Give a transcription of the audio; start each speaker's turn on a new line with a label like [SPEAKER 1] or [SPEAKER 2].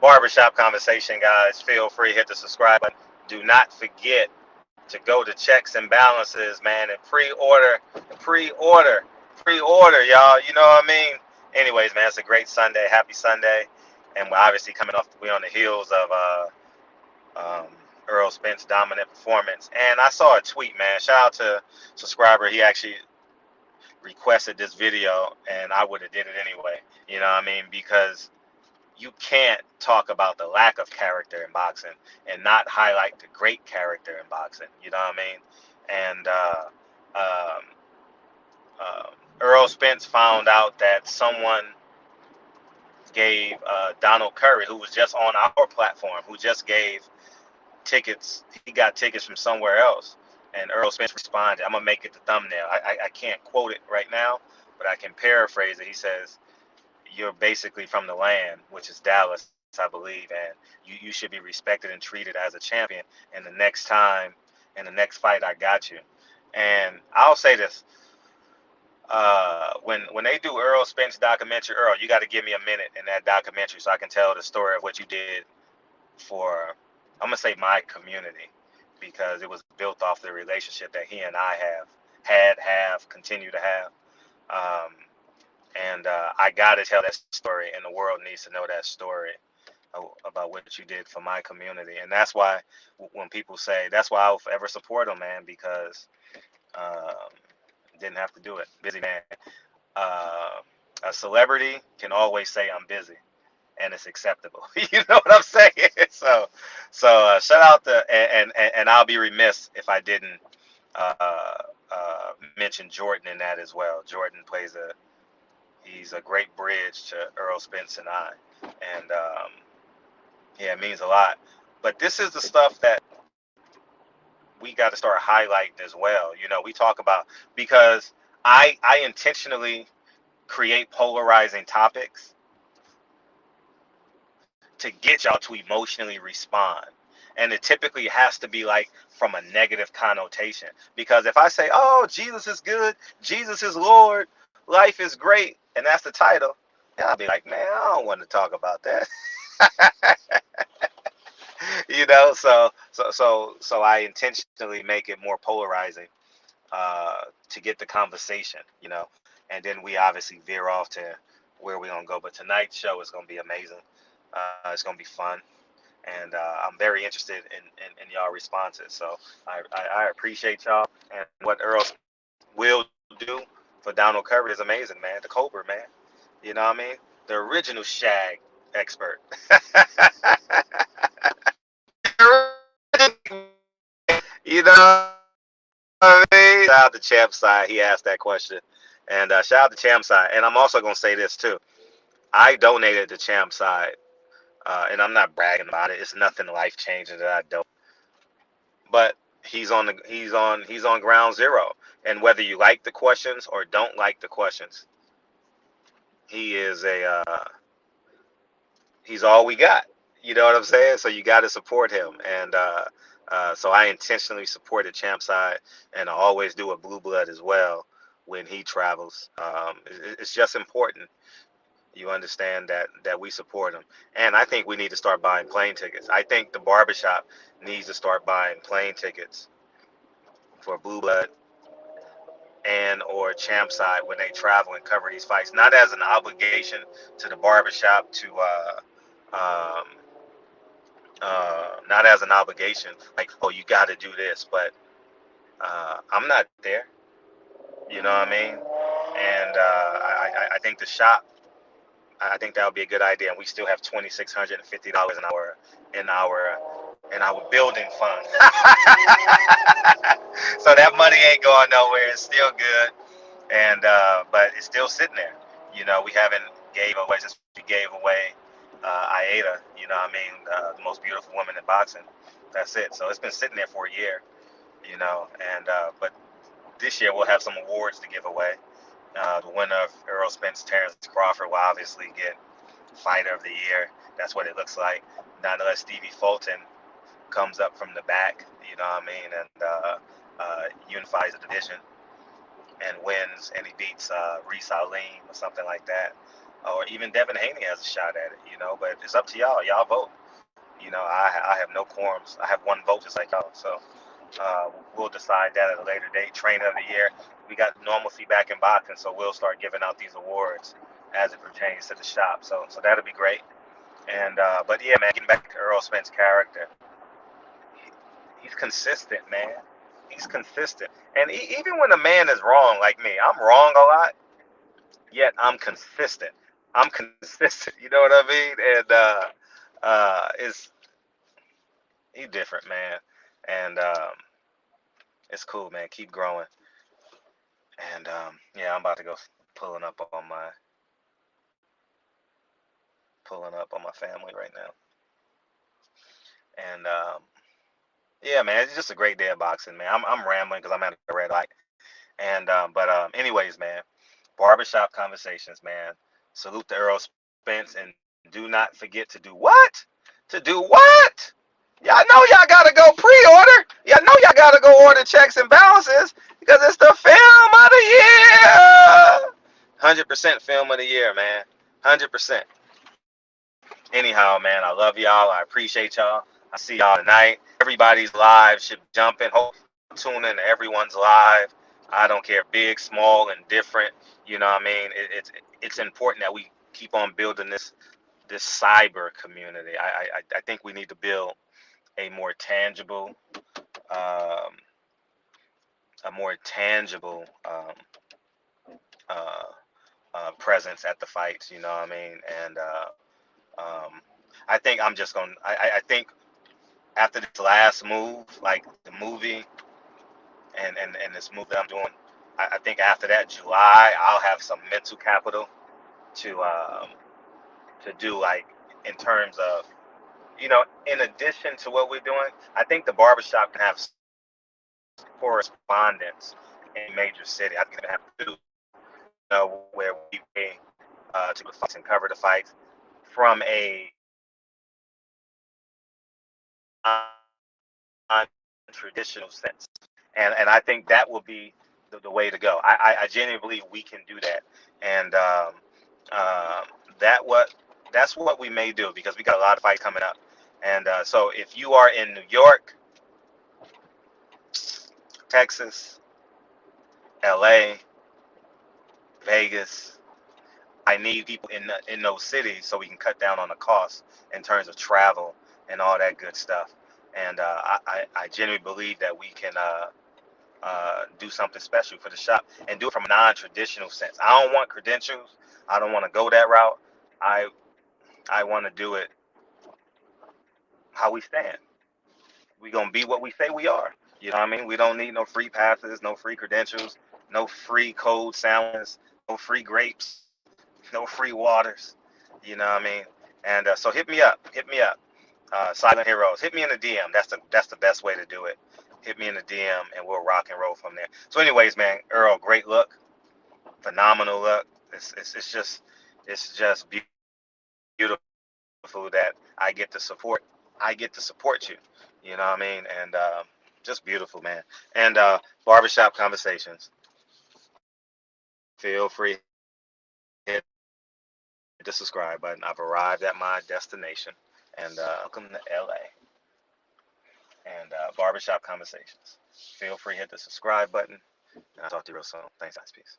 [SPEAKER 1] Barbershop conversation, guys. Feel free, hit the subscribe button. Do not forget to go to checks and balances, man, and pre-order, pre-order, y'all. You know what I mean? Anyways, man, it's a great Sunday. Happy Sunday, and we're obviously coming off. We're on the heels of um, Earl Spence dominant performance. And I saw a tweet, man. Shout out to subscriber. He actually requested this video, and I would have did it anyway. You know what I mean? Because you can't talk about the lack of character in boxing and not highlight the great character in boxing. You know what I mean? And um, Earl Spence found out that someone gave Donald Curry, who was just on our platform, who just gave tickets. He got tickets from somewhere else. And Earl Spence responded. I'm gonna make it the thumbnail. I can't quote it right now, but I can paraphrase it. He says, "You're basically from the land, which is Dallas, I believe, and you should be respected and treated as a champion. And the next time, in the next fight, I got you." And I'll say this: when they do Earl Spence documentary, Earl, you got to give me a minute in that documentary so I can tell the story of what you did for, I'm gonna say, my community, because it was built off the relationship that he and I have, continue to have. Um, and I got to tell that story, and the world needs to know that story about what you did for my community. And that's why when people say, that's why I'll forever support them, man, because um, didn't have to do it. Busy man. Uh, a celebrity can always say I'm busy, and it's acceptable. You know what I'm saying? So shout out to, and I'll be remiss if I didn't mention Jordan in that as well. Jordan he's a great bridge to Earl Spence and I, and yeah, it means a lot. But this is the stuff that we got to start highlighting as well. You know, we talk about, because I intentionally create polarizing topics to get y'all to emotionally respond. And it typically has to be like from a negative connotation. Because if I say, oh, Jesus is good, Jesus is Lord, life is great, and that's the title, I'll be like, man, I don't want to talk about that. You know, so I intentionally make it more polarizing to get the conversation, you know, and then we obviously veer off to where we're gonna go. But tonight's show is gonna be amazing. It's gonna be fun, and I'm very interested in y'all responses. So I appreciate y'all, and what Earl will do for Donald Curry is amazing, man. The Cobra, man. You know what I mean? The original Shag expert. You know what I mean? Shout out to Champ Side. He asked that question. And shout out to Champ Side. And I'm also going to say this too. I donated to Champ Side. And I'm not bragging about it. It's nothing life changing that I don't. But he's on ground zero. And whether you like the questions or don't like the questions, he is he's all we got. You know what I'm saying? So you got to support him. And so I intentionally supported Champ Side, and I always do a Blue Blood as well when he travels. It's just important. You understand that we support him, and I think we need to start buying plane tickets. I think the barbershop needs to start buying plane tickets for Blue Blood and or Champ Side when they travel and cover these fights, not as an obligation to the barbershop to um, not as an obligation, like, oh, you got to do this, but I'm not there. You know what I mean? And I think the shop, I think that would be a good idea. And we still have $2,650 in our building fund, so that money ain't going nowhere. It's still good, and but it's still sitting there. You know, we haven't gave away since we gave away Aida. You know what I mean? The most beautiful woman in boxing. That's it. So it's been sitting there for a year. You know, and but this year we'll have some awards to give away. The winner of Errol Spence Terrence Crawford will obviously get Fighter of the Year. That's what it looks like. Not unless Stevie Fulton comes up from the back, you know what I mean, and unifies the division and wins, and he beats Reese Alim or something like that. or even Devin Haney has a shot at it, but it's up to y'all. Y'all vote. I have no quorums. I have one vote just like y'all. So we'll decide that at a later date. Trainer of the year. We got normalcy back in boxing, so we'll start giving out these awards as it pertains to the shop. So that'll be great. And but yeah, man, getting back to Errol Spence's character, he's consistent, man. He's consistent, and even when a man is wrong, like me, I'm wrong a lot, yet I'm consistent. I'm consistent. You know what I mean? And it's he different, man. And it's cool, man. Keep growing. And yeah, I'm about to go pulling up on my family right now. And yeah, man, it's just a great day of boxing, man. I'm rambling because I'm at a red light. And but anyways, man, barbershop conversations, man. Salute to Earl Spence, and do not forget to do what? To do what? Y'all know y'all gotta go pre-order. Y'all know y'all gotta go order checks and balances because it's the film of the year. 100% film of the year, man. 100%. Anyhow, man, I love y'all. I appreciate y'all. I see y'all tonight. Everybody's live should jump in. Hope tune in to everyone's live. I don't care, big, small, and different. You know what I mean? It's important that we keep on building this cyber community. I think we need to build a more tangible, um, uh, presence at the fights. You know what I mean? And um, I think I'm just gonna. I think after this last move, like the movie and this move that I'm doing, I think after that July, I'll have some mental capital to um, to do, like, in terms of, in addition to what we're doing. I think the barbershop can have correspondence in major city. I think they have to do, where we pay to the fights and cover the fights from a non-traditional sense, and I think that will be the way to go. I genuinely believe we can do that, and um, that what that's what we may do because we got a lot of fights coming up, and so if you are in New York, Texas, LA, Vegas, I need people in those cities so we can cut down on the costs in terms of travel and all that good stuff. And I genuinely believe that we can do something special for the shop and do it from a non-traditional sense. I don't want credentials. I don't want to go that route. I I want to do it how we stand. We gonna be what we say we are. You know what I mean? We don't need no free passes, no free credentials, no free cold sandwiches, no free grapes, no free waters. You know what I mean? And so hit me up. Hit me up. Silent Heroes. Hit me in the DM. That's the best way to do it. Hit me in the DM and we'll rock and roll from there. So, anyways, man, Earl, great look, phenomenal look. It's just beautiful that I get to support you. You know what I mean? And just beautiful, man. And barbershop conversations. Feel free, hit the subscribe button. I've arrived at my destination. And welcome to LA. And barbershop conversations. Feel free, hit the subscribe button. And I'll talk to you real soon. Thanks, guys. Peace.